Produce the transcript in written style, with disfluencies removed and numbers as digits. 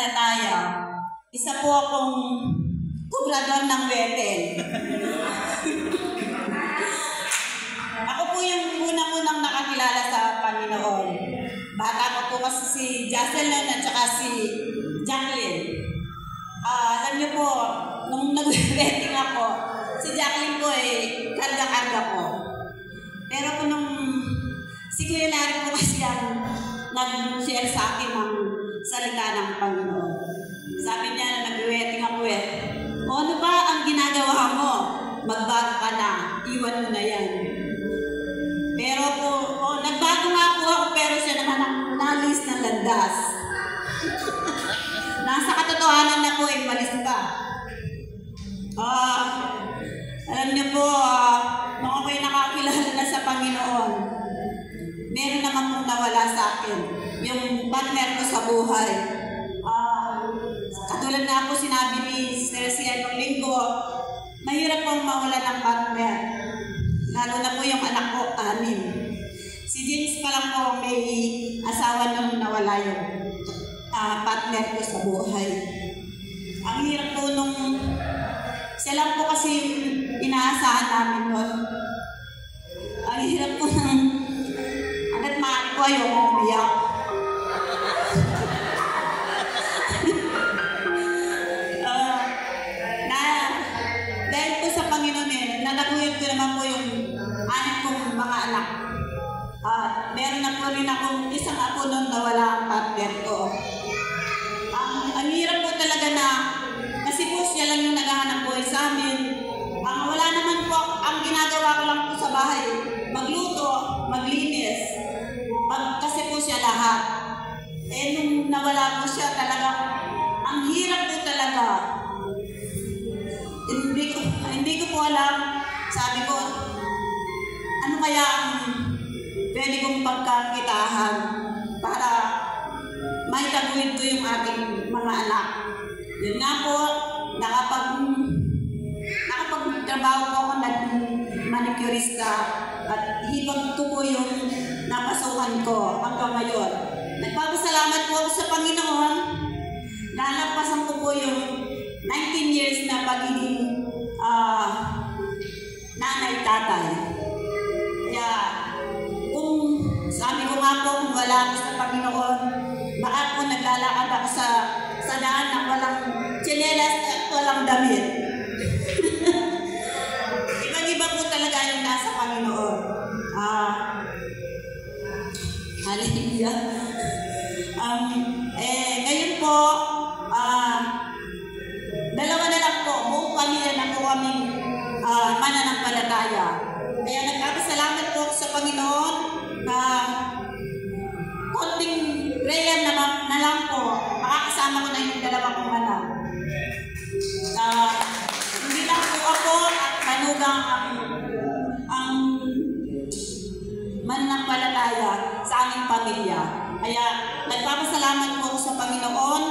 mananampalataya. Isa po akong kubrador ng Bethel. Ako po yung unang-unang nakakilala sa Panginoon. Bata ko po kasi si Jocelyn at saka si Jacqueline. Alam niyo po, nung nag-wedding ako, si Jacqueline po karga-karga po. Pero po nung si Kuya Larry po kasi ang nag-share sa akin ng salita ng Panginoon. Sabi niya na nag-wedding ako o ano ba ang ginagawa mo? Magbago ka na, iwan mo na yan. Pero po, nagbago nga po ako pero siya naman ang nalis ng landas. Nasa katotohanan na po malis ka. Alam niyo po, nung ako'y nakakilala na sa Panginoon, meron naman pong nawala sa akin. Yung partner ko sa buhay. Katulad nga po sinabi ni Sir Cian nung linggo, mahirap pong mawala ng partner. Lalo na po yung anak ko, 6. Si James pa lang po may asawa nung nawala yung partner ko sa buhay. Ang hirap po nung siya lang po kasi inaasahan namin nun. Ang hirap po ng hanggat maaari ko ayoko umiyak. Dahil po sa Panginoon nanaguyod ko naman po yung 6 kong mga anak. Meron na po rin akong isang apo nun na wala ang partner ko. Ang hirap po talaga na kasi po siya lang yung naghahanap buhay sa amin. Wala naman po, ang ginagawa ko lang po sa bahay, magluto, maglinis. Kasi po siya lahat. Nung nawala po siya talaga, ang hirap po talaga. Hindi ko po alam, sabi ko, ano kaya ang pwede kong pagkakitahan para maitaguyod ko yung aking mga anak. Yun nga po, nakapagtrabaho po ako nag-manicurista at hibang ko po yung napasukan ko hanggang ngayon. Nagpapasalamat po ako sa Panginoon. Nalampasan ko po yung 19 years na pagiging nanay-tatay. Kaya, kung sabi ko nga po, kung wala ako sa Panginoon, baka po naglalakad ako sa daan na walang tsinelas at walang damit. Ibang-iba po talaga yung nasa Panginoon. Hallelujah. Ngayon po, dalawa na lang po, buong pamilya na po kaming mananampalataya. Kaya nagpapasalamat po ako sa Panginoon na konting prayer na lang po, makakasama ko na yung 2 kong anak. Hindi lang po ako at manugang ang mananampalataya sa aming pamilya. Kaya nagpapasalamat po ako sa Panginoon